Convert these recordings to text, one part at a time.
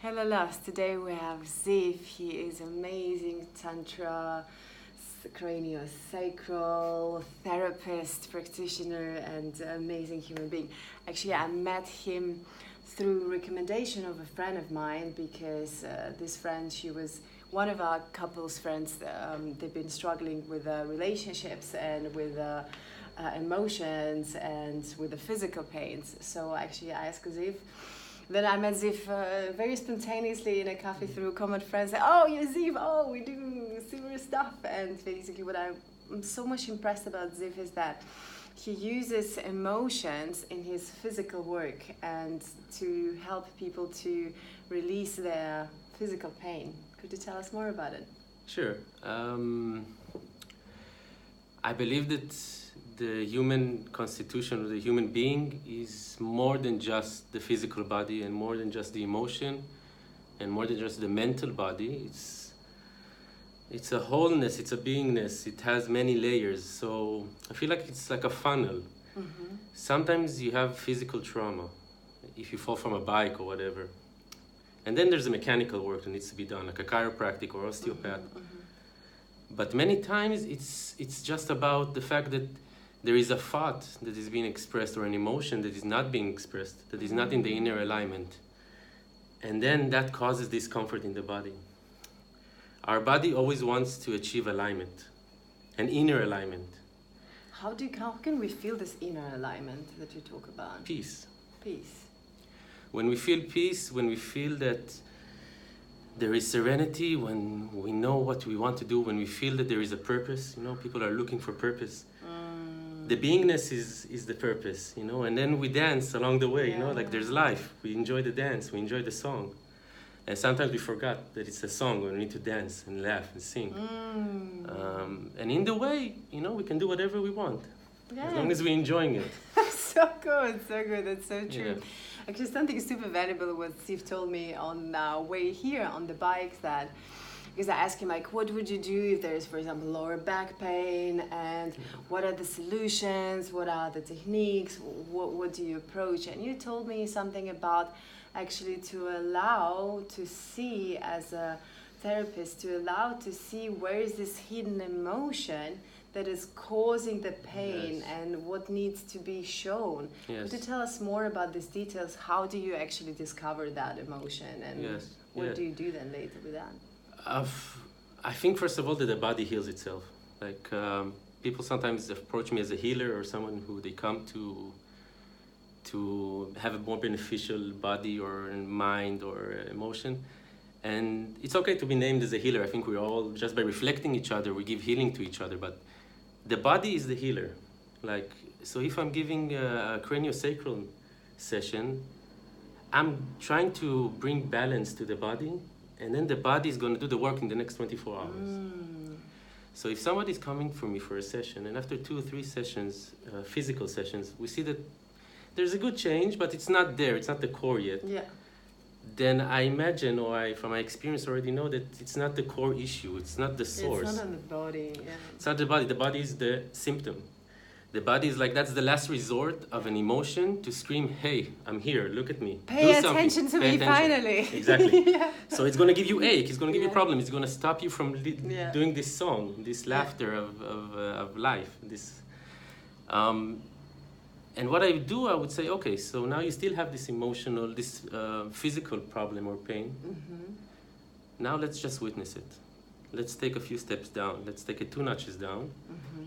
Hello, loves. Today we have Ziv. He is amazing tantra, craniosacral therapist, practitioner, and amazing human being. Actually, I met him through recommendation of a friend of mine because this friend, she was one of our couple's friends. They've been struggling with relationships and with emotions and with the physical pains. So actually, I asked Ziv. Then I met Ziv very spontaneously in a cafe through common friends. Oh, you're Ziv. Oh, we do similar stuff. And basically what I'm so much impressed about Ziv is that he uses emotions in his physical work and to help people to release their physical pain. Could you tell us more about it? Sure. I believe that the human constitution of the human being is more than just the physical body and more than just the emotion and more than just the mental body. It's a wholeness, it's a beingness, it has many layers. So I feel like it's like a funnel. Mm-hmm. Sometimes you have physical trauma, if you fall from a bike or whatever. And then there's a mechanical work that needs to be done, like a chiropractic or osteopath. Mm-hmm, mm-hmm. But many times it's just about the fact that there is a thought that is being expressed or an emotion that is not being expressed, that is not in the inner alignment. And then that causes discomfort in the body. Our body always wants to achieve alignment, an inner alignment. How can we feel this inner alignment that you talk about? Peace. Peace. When we feel peace, when we feel that there is serenity, when we know what we want to do, when we feel that there is a purpose, people are looking for purpose. The beingness is the purpose, and then we dance along the way, like there's life. We enjoy the dance, we enjoy the song. And sometimes we forgot that it's a song when we need to dance and laugh and sing. And in the way, we can do whatever we want, as long as we're enjoying it. So good, that's so true. Yeah. Actually, something super valuable what Steve told me on our way here on the bike because I asked him, like, what would you do if there's, for example, lower back pain, and what are the solutions, what are the techniques, what do you approach? And you told me something about actually to allow to see, as a therapist, to allow to see where is this hidden emotion that is causing the pain and what needs to be shown. Could you tell us more about these details? How do you actually discover that emotion, and what do you do then later with that? I think first of all that the body heals itself. Like people sometimes approach me as a healer or someone who they come to have a more beneficial body or mind or emotion. And it's okay to be named as a healer. I think we're all, just by reflecting each other, we give healing to each other. But the body is the healer. Like, so if I'm giving a craniosacral session, I'm trying to bring balance to the body, and then the body is going to do the work in the next 24 hours. So if somebody's coming for me for a session, and after 2 or 3 sessions, physical sessions, we see that there's a good change, but it's not there, it's not the core yet. Yeah. Then I imagine, or I, from my experience, already know that it's not the core issue, it's not the source. It's not on the body, It's not the body is the symptom. The body is like, that's the last resort of an emotion to scream, hey, I'm here, look at me. Pay attention to me, finally. Exactly. So it's going to give you ache, it's going to give you problem, it's going to stop you from doing this song, this laughter of life. And what I do, I would say, okay, so now you still have this emotional, this physical problem or pain. Mm-hmm. Now let's just witness it. Let's take a few steps down. Let's take it 2 notches down. Mm-hmm.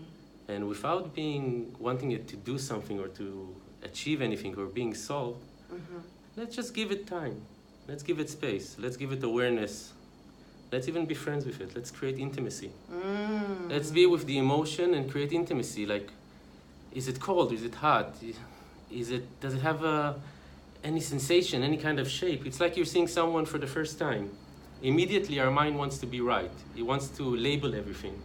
And without wanting it to do something or to achieve anything or being solved, let's just give it time. Let's give it space. Let's give it awareness. Let's even be friends with it. Let's create intimacy. Let's be with the emotion and create intimacy. Like, is it cold? Is it hot? Does it have any sensation, any kind of shape? It's like you're seeing someone for the first time. Immediately our mind wants to be right. It wants to label everything.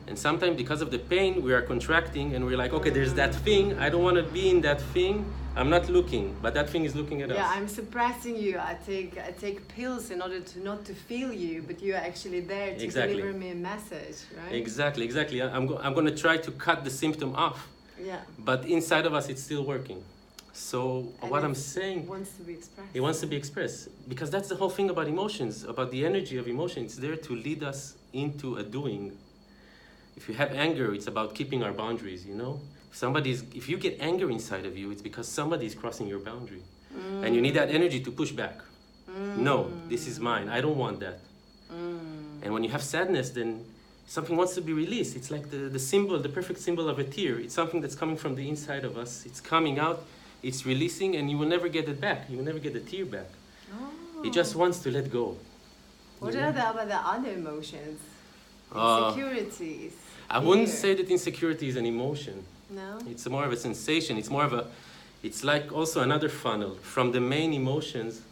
And sometimes because of the pain, we are contracting and we're like, okay, there's that thing. I don't want to be in that thing. I'm not looking, but that thing is looking at us. Yeah, I'm suppressing you. I take pills in order to not to feel you, but you're actually there to deliver me a message, right? Exactly. I'm going to try to cut the symptom off. Yeah. But inside of us, it's still working. So And what I'm saying, wants to be expressed. it wants to be expressed, because that's the whole thing about emotions, about the energy of emotion. It's there to lead us into a doing. If you have anger, it's about keeping our boundaries, you know? If you get anger inside of you, it's because somebody is crossing your boundary. And you need that energy to push back. No, this is mine. I don't want that. And when you have sadness, then something wants to be released. It's like the symbol, the perfect symbol of a tear. It's something that's coming from the inside of us. It's coming out, it's releasing, and you will never get it back. You will never get the tear back. Oh. It just wants to let go. What are about the other emotions? Insecurities. I wouldn't say that insecurity is an emotion. No? It's more of a sensation. It's like also another funnel. From the main emotions,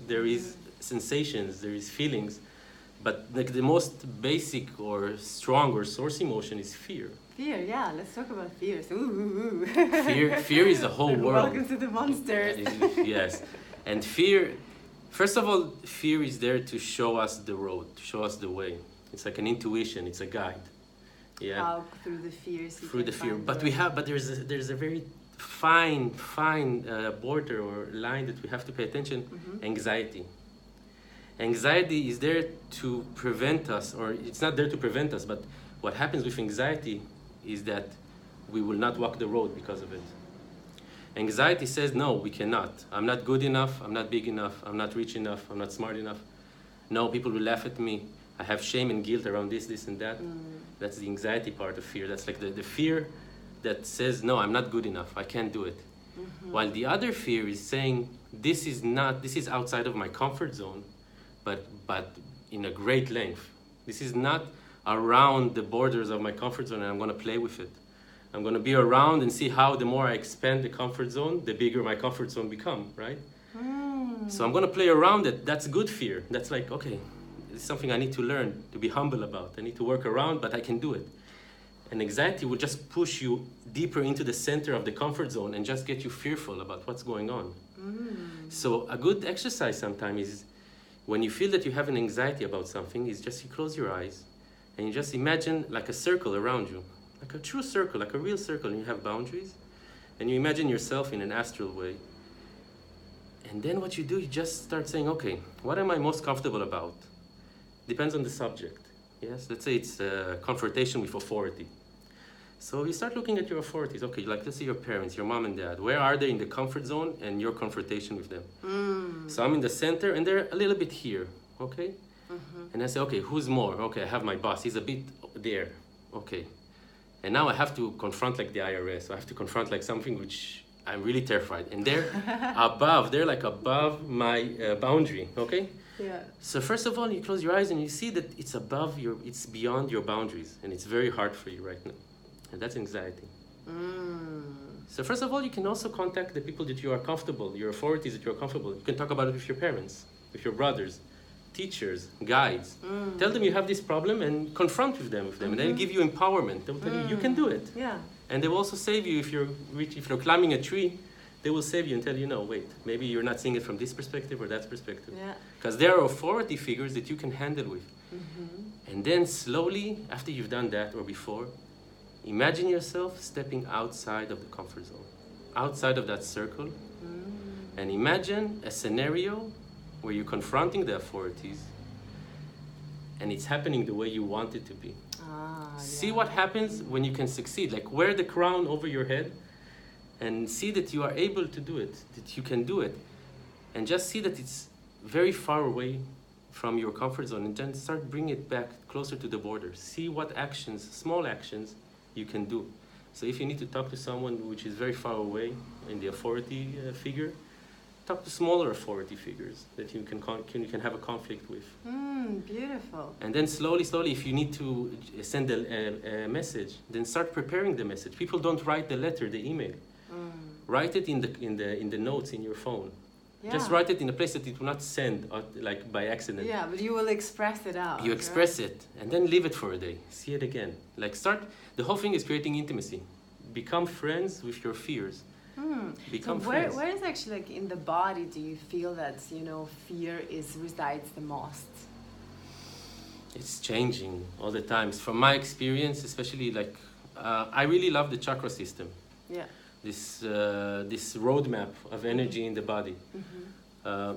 there is sensations, there is feelings. But like the most basic or strong or source emotion is fear. Fear, yeah. Let's talk about fears. Ooh. Fear is the whole world. Welcome to the monsters. Yes. And fear, first of all, fear is there to show us the road, to show us the way. It's like an intuition, it's a guide. Yeah. How through the fears you through can the fear. find But there's a very fine border or line that we have to pay attention. Anxiety. Anxiety is there to prevent us, or it's not there to prevent us, but what happens with anxiety is that we will not walk the road because of it. Anxiety says, no, we cannot. I'm not good enough, I'm not big enough, I'm not rich enough, I'm not smart enough. No, people will laugh at me. I have shame and guilt around this and that. That's the anxiety part of fear. That's like the fear that says, no, I'm not good enough, I can't do it. While the other fear is saying, this is outside of my comfort zone, but in a great length. This is not around the borders of my comfort zone, and I'm going to play with it. I'm going to be around and see how the more I expand the comfort zone, the bigger my comfort zone become, right? So I'm going to play around it. That's good fear. That's like, okay, this is something I need to learn, to be humble about. I need to work around, but I can do it. And anxiety will just push you deeper into the center of the comfort zone and just get you fearful about what's going on. So a good exercise sometimes is, when you feel that you have an anxiety about something, is just you close your eyes and you just imagine like a circle around you, like a true circle, like a real circle, and you have boundaries, and you imagine yourself in an astral way. And then what you do, you just start saying, okay, what am I most comfortable about? Depends on the subject. Yes, let's say it's a confrontation with authority. So you start looking at your authorities. Okay, like let's say your parents, your mom and dad. Where are they in the comfort zone and your confrontation with them? So I'm in the center and they're a little bit here, okay? And I say, okay, who's more? Okay, I have my boss. He's a bit there, okay. And now I have to confront like the IRS. I have to confront like something which I'm really terrified. And they're they're like above my boundary, okay? Yeah. So first of all, you close your eyes and you see that it's beyond your boundaries, and it's very hard for you right now. And that's anxiety. So first of all, you can also contact the people that you are comfortable, your authorities that you are comfortable. You can talk about it with your parents, with your brothers, teachers, guides. Tell them you have this problem and confront with them, and they'll give you empowerment. They'll tell you can do it. Yeah. And they will also save you if you're climbing a tree. They will save you and tell you, no, wait, maybe you're not seeing it from this perspective or that perspective. Yeah. Because there are authority figures that you can handle with. And then slowly, after you've done that or before, imagine yourself stepping outside of the comfort zone, outside of that circle, and imagine a scenario where you're confronting the authorities and it's happening the way you want it to be. See what happens when you can succeed. Like wear the crown over your head and see that you are able to do it, that you can do it. And just see that it's very far away from your comfort zone, and then start bringing it back closer to the border. See what actions, small actions, you can do. So if you need to talk to someone which is very far away in the authority figure, talk to smaller authority figures that you can have a conflict with. Beautiful. And then slowly, if you need to send a message, then start preparing the message. People don't write the letter, the email. Write it in the notes in your phone. Yeah. Just write it in a place that it will not send like by accident. Yeah, but you will express it out. You express it and then leave it for a day. See it again. Like the whole thing is creating intimacy. Become friends with your fears. Become friends. Where is actually like in the body do you feel that fear resides the most? It's changing all the time. From my experience, especially like I really love the chakra system. Yeah. this roadmap of energy in the body.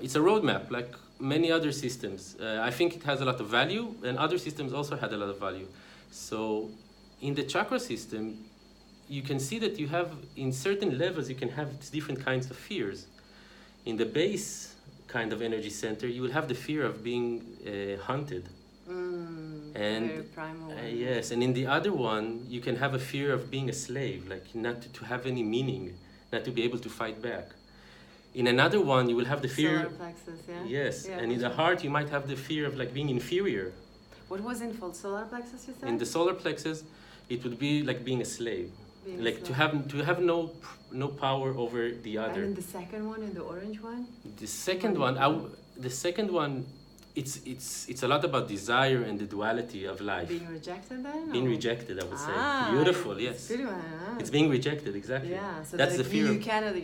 It's a roadmap, like many other systems. I think it has a lot of value, and other systems also had a lot of value. So in the chakra system, you can see that you have, in certain levels, you can have different kinds of fears. In the base kind of energy center, you will have the fear of being hunted. And very primal one. yes, and in the other one, you can have a fear of being a slave, like not to have any meaning, not to be able to fight back. In another one, you will have the fear. Solar plexus, yeah. Yes, Yeah, and in the heart, you might have the fear of like being inferior. What was in full solar plexus, you said? In the solar plexus, it would be like being a slave, Being a like slave. to have no power over the other. And in the second one, in the orange one? The second one, the second one, it's a lot about desire and the duality of life. Being rejected then? Being or? rejected, I would say. Beautiful, yes. It's good one, huh? It's being rejected, exactly. Yeah, so that's that the fear. you cannot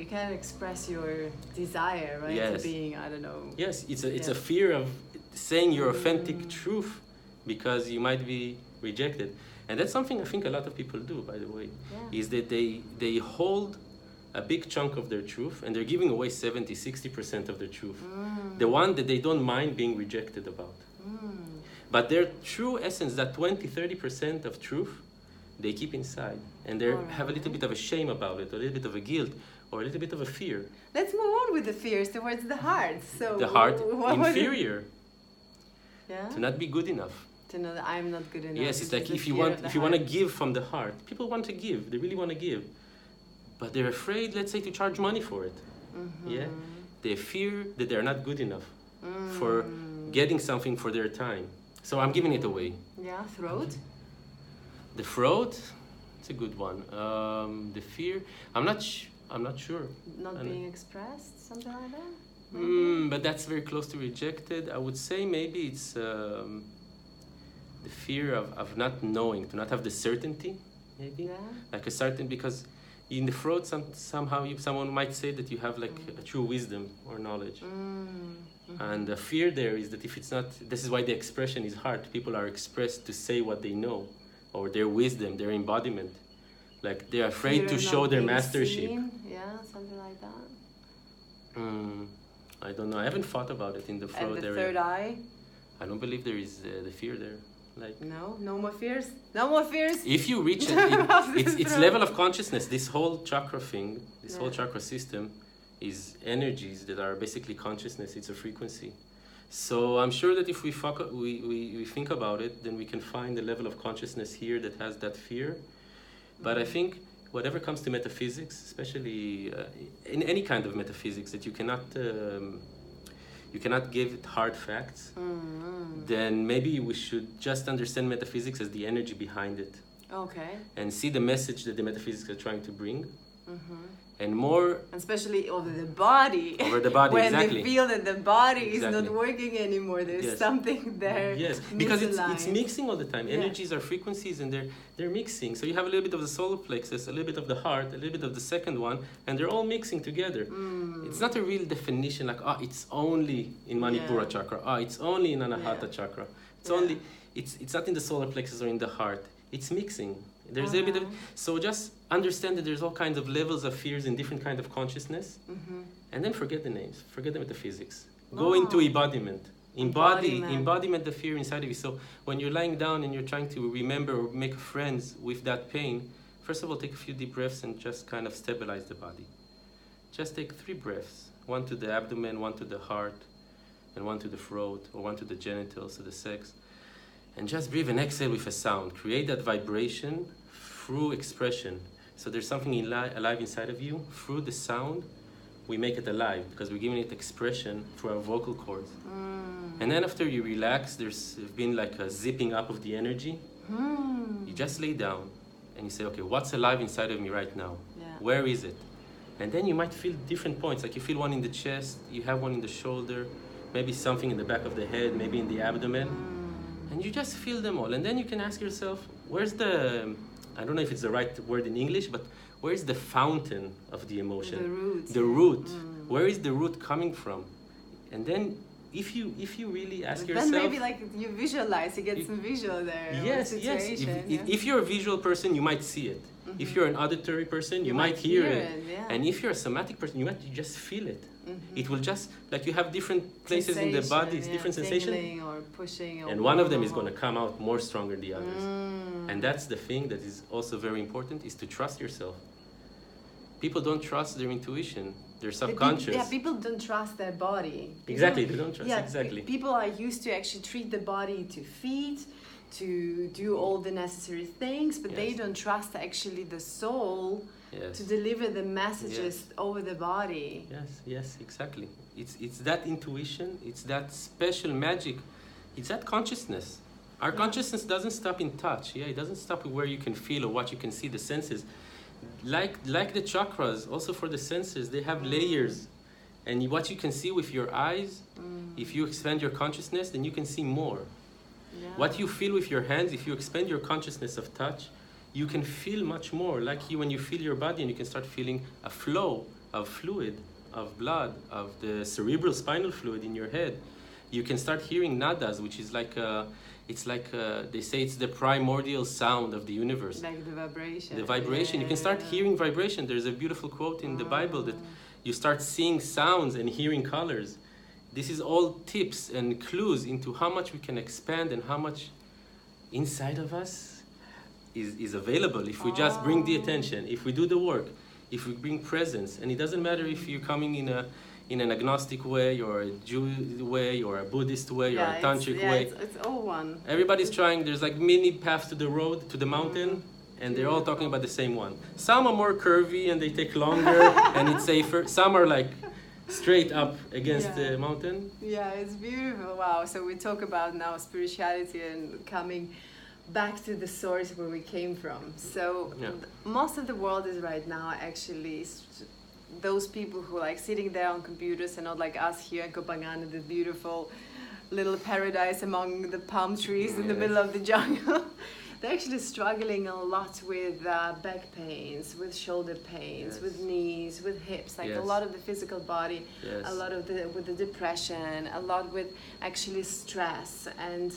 express your desire, right? Yes. To being, I don't know. Yes, it's Yeah. a fear of saying your authentic truth because you might be rejected. And that's something I think a lot of people do, by the way, Yeah. is that they hold a big chunk of their truth and they're giving away 70-60% of their truth. The one that they don't mind being rejected about. But their true essence, that 20-30% of truth, they keep inside. And they have a little bit of a shame about it, or a little bit of a guilt, or a little bit of a fear. Let's move on with the fears towards the heart. So The heart, what was it? inferior, Yeah? to not be good enough. To know that I'm not good enough. Yes, it's which like is the if you fear want of the if you want to heart. give from the heart. People want to give, they really want to give. But they're afraid, let's say, to charge money for it. Yeah? They fear that they're not good enough for getting something for their time. So I'm giving it away. Yeah, throat. The throat, it's a good one. The fear, I'm not sure. Not being expressed, something like that? But that's very close to rejected. I would say maybe it's the fear of not knowing, to not have the certainty, maybe. Yeah. Like a certain, because in the throat, somehow someone might say that you have like a true wisdom or knowledge. And the fear there is that if it's not, this is why the expression is hard. People are expressed to say what they know, or their wisdom, their embodiment. Like they're afraid Fear to of show not their being mastership. seen. Yeah, something like that. I don't know. I haven't thought about it in the throat And the area. third eye? I don't believe there is the fear there. Like No more fears? No more fears? if you reach it, it's level of consciousness. This whole chakra thing, this whole chakra system, is energies that are basically consciousness. It's a frequency. So I'm sure that if we think about it, then we can find a level of consciousness here that has that fear. But I think whatever comes to metaphysics, especially in any kind of metaphysics, that you cannot give it hard facts, then maybe we should just understand metaphysics as the energy behind it. Okay. And see the message that the metaphysics are trying to bring. And more Especially over the body. over the body, when exactly. they feel that the body is Exactly. not working anymore, there's Yes. something there. Yes, because it's misaligned. mixing all the time. Yeah. Energies are frequencies and they're mixing. So you have a little bit of the solar plexus, a little bit of the heart, a little bit of the second one, and they're all mixing together. It's not a real definition like, it's only in Manipura chakra, it's only in Anahata chakra. It's only, it's not in the solar plexus or in the heart. It's mixing. There's a bit of, so just understand that there's all kinds of levels of fears in different kind of consciousness, and then forget the names, forget the metaphysics. Go into embodiment. Embodiment the fear inside of you. So when you're lying down and you're trying to remember or make friends with that pain, first of all, take a few deep breaths and just kind of stabilize the body. Just take 3 breaths, one to the abdomen, one to the heart, and one to the throat, or one to the genitals, to the sex. And just breathe and exhale with a sound. Create that vibration through expression. So there's something alive inside of you. Through the sound, we make it alive because we're giving it expression through our vocal cords. And then after you relax, there's been like a zipping up of the energy. You just lay down and you say, okay, what's alive inside of me right now? Yeah. Where is it? And then you might feel different points. Like you feel one in the chest, you have one in the shoulder, maybe something in the back of the head, maybe in the abdomen. And you just feel them all. And then you can ask yourself, where's the, I don't know if it's the right word in English, but where's the fountain of the emotion? The root. The root. Where is the root coming from? And then if you really ask But yourself, then maybe like you visualize, you get some visual there. yes, yes. If you're a visual person, you might see it. Mm-hmm. If you're an auditory person, you might hear it. Yeah. And if you're a somatic person, you might just feel it. Mm-hmm. It will just, like you have different places in the body, different sensations. Tingling or pushing. Or and one of them is going to come out more stronger than the others. Mm. And that's the thing that is also very important, is to trust yourself. People don't trust their intuition, their subconscious. People don't trust their body. Exactly, they don't trust, exactly. People are used to actually treat the body to feed, to do all the necessary things, but they don't trust actually the soul to deliver the messages over the body. Yes, exactly. It's that intuition, it's that special magic, it's that consciousness. Our consciousness doesn't stop in touch, it doesn't stop where you can feel or what you can see, the senses. Like the chakras, also for the senses, they have layers. And what you can see with your eyes, if you expand your consciousness, then you can see more. Yeah. What you feel with your hands, if you expand your consciousness of touch, you can feel much more. Like when you feel your body and you can start feeling a flow of fluid, of blood, of the cerebral spinal fluid in your head. You can start hearing nadas, which is like they say it's the primordial sound of the universe. Like the vibration. The vibration. You can start hearing vibration. There's a beautiful quote in the Bible that you start seeing sounds and hearing colors. This is all tips and clues into how much we can expand and how much inside of us is available if we just bring the attention, if we do the work, if we bring presence. And it doesn't matter if you're coming in an agnostic way or a Jew way or a Buddhist way or a tantric way. It's all one. Everybody's trying. There's like many paths to the road, to the mountain, and they're all talking about the same one. Some are more curvy and they take longer and it's safer. Some are like straight up against the mountain. Yeah, it's beautiful. Wow. So we talk about now spirituality and coming back to the source where we came from. So most of the world is right now actually those people who are like sitting there on computers and not like us here in Copenhagen, the beautiful little paradise among the palm trees in the middle of the jungle. They're actually struggling a lot with back pains, with shoulder pains, with knees, with hips, like a lot of the physical body, a lot of with the depression, a lot with actually stress. And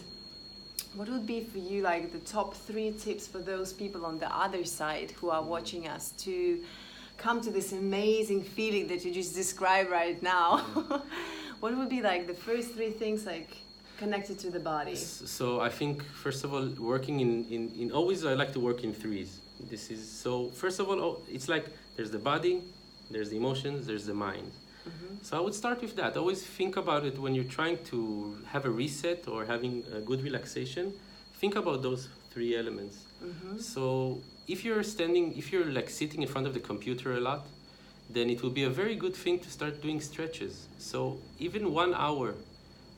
what would be for you like the top 3 tips for those people on the other side who are watching us to come to this amazing feeling that you just described right now? What would be like the first 3 things like connected to the body? So I think first of all, working in always I like to work in 3s. This is so first of all, it's like there's the body, there's the emotions, there's the mind. So I would start with that. Always think about it when you're trying to have a reset or having a good relaxation. Think about those 3 elements. So if you're like sitting in front of the computer a lot, then it will be a very good thing to start doing stretches. So even 1 hour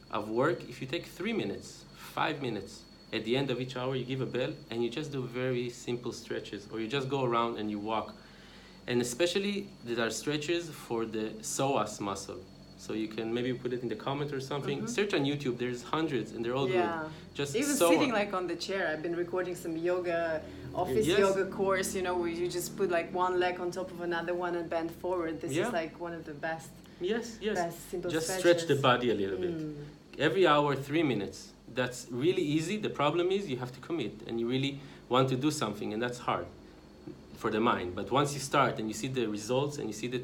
of work, if you take 3 minutes, 5 minutes, at the end of each hour you give a bell and you just do very simple stretches, or you just go around and you walk. And especially there are stretches for the psoas muscle. So you can maybe put it in the comment or something. Search on YouTube, there's hundreds and they're all good. Just even sitting like on the chair. I've been recording some yoga, office yoga course, where you just put like one leg on top of another one and bend forward. This is like one of the best. Yes. Best simple just stretches. Stretch the body a little bit. Every hour, 3 minutes. That's really easy. The problem is you have to commit and you really want to do something, and that's hard for the mind. But once you start and you see the results and you see that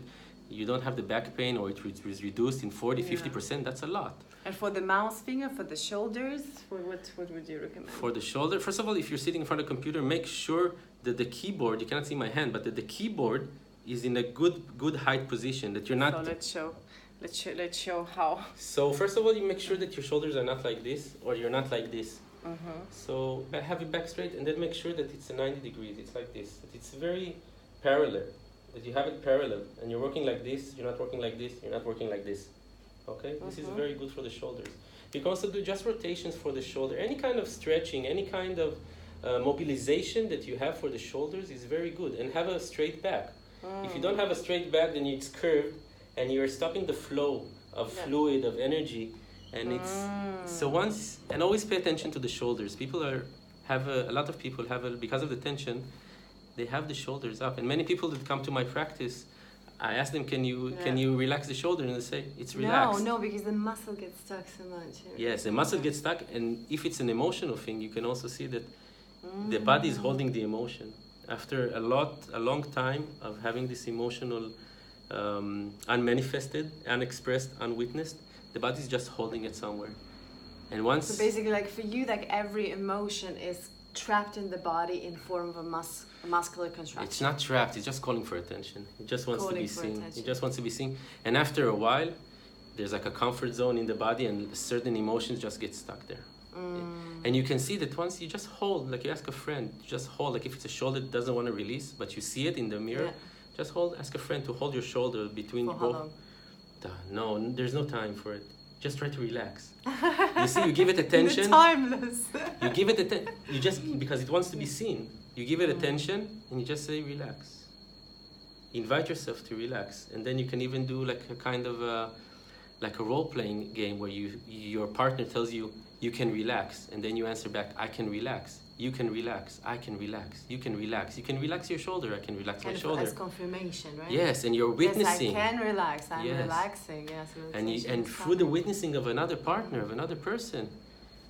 you don't have the back pain or it was reduced in 40-50%, that's a lot. And for the mouse finger, for the shoulders, what would you recommend? For the shoulder, first of all, if you're sitting in front of a computer, make sure that the keyboard, you cannot see my hand, but that the keyboard is in a good height position, that you're not... So let's show how. So first of all, you make sure that your shoulders are not like this, or you're not like this. So have it back straight, and then make sure that it's 90 degrees, it's like this, that it's very parallel, that you have it parallel, and you're working like this, you're not working like this, you're not working like this. Okay, this is very good for the shoulders. You can also do just rotations for the shoulder. Any kind of stretching, any kind of mobilization that you have for the shoulders is very good. And have a straight back. If you don't have a straight back, then it's curved, and you're stopping the flow of fluid, of energy. And it's so once, and always pay attention to the shoulders. A lot of people have because of the tension, they have the shoulders up. And many people that come to my practice, I ask them, can you relax the shoulder? And they say, it's relaxed. No, because the muscle gets stuck so much. Yes, the muscle gets stuck, and if it's an emotional thing, you can also see that the body is holding the emotion. After a long time of having this emotional, unmanifested, unexpressed, unwitnessed, the body is just holding it somewhere. And once... So basically, like for you, like every emotion is trapped in the body in form of a muscular contraction. It's not trapped, it's just calling for attention. It just wants to be seen. Attention. It just wants to be seen. And after a while, there's like a comfort zone in the body, and certain emotions just get stuck there. And you can see that once you just hold, like you ask a friend, you just hold, like if it's a shoulder that doesn't want to release, but you see it in the mirror, just hold, ask a friend to hold your shoulder between for both. how long? No, there's no time for it. Just try to relax. You see, you give it attention. Timeless. You give it attention. You just, because it wants to be seen. You give it attention and you just say, relax. Invite yourself to relax. And then you can even do like a kind of like a role-playing game where your partner tells you, you can relax. And then you answer back, I can relax. You can relax. I can relax. You can relax. You can relax your shoulder. I can relax my shoulder. As confirmation, right? Yes, and you're witnessing. Yes, I can relax. I'm relaxing. Yes. And through the witnessing of another partner, of another person,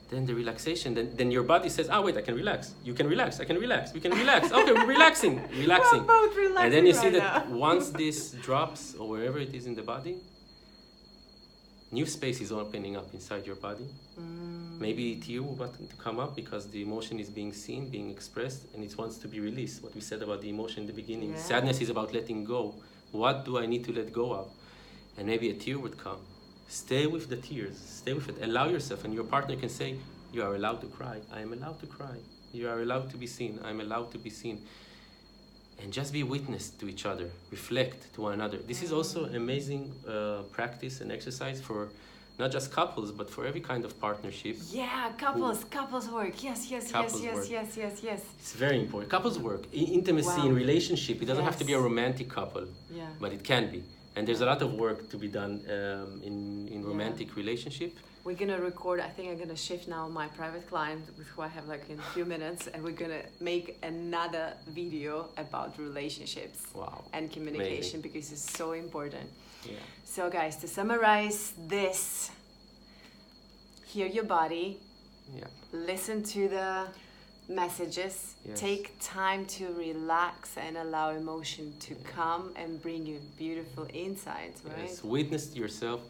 then the relaxation, then your body says, oh wait, I can relax. You can relax. I can relax. We can relax. Okay, we're relaxing. Relaxing. We're both relaxing. And then you see that once this drops, or wherever it is in the body, new space is opening up inside your body. Maybe tear will want to come up because the emotion is being seen, being expressed, and it wants to be released. What we said about the emotion in the beginning. Yeah. Sadness is about letting go. What do I need to let go of? And maybe a tear would come. Stay with the tears. Stay with it. Allow yourself, and your partner can say, you are allowed to cry. I am allowed to cry. You are allowed to be seen. I am allowed to be seen. And just be witness to each other. Reflect to one another. This is also an amazing practice and exercise for not just couples, but for every kind of partnership. Yeah, couples work. Yes. It's very important. Couples work. Intimacy in relationship. It doesn't have to be a romantic couple, but it can be. And there's a lot of work to be done in romantic relationship. We're gonna record, I think I'm gonna shift now my private client with who I have like in a few minutes, and we're gonna make another video about relationships and communication. Amazing. Because it's so important. Yeah. So guys, to summarize this, hear your body, listen to the messages, take time to relax and allow emotion to come and bring you beautiful insights, right? Yes, witness yourself.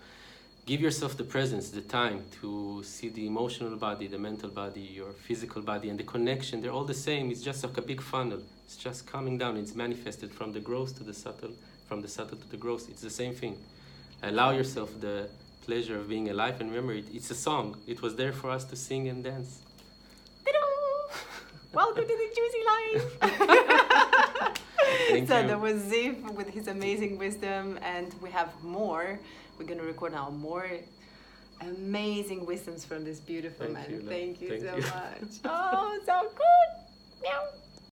Give yourself the presence, the time to see the emotional body, the mental body, your physical body, and the connection. They're all the same. It's just like a big funnel. It's just coming down. It's manifested from the gross to the subtle, from the subtle to the gross. It's the same thing. Allow yourself the pleasure of being alive, and remember, it's a song. It was there for us to sing and dance. Welcome to the Juicy Life! Thank you. That was Ziv with his amazing wisdom, and we have more. We're going to record now more amazing wisdoms from this beautiful man. Thank you so much. Oh, so good! Meow.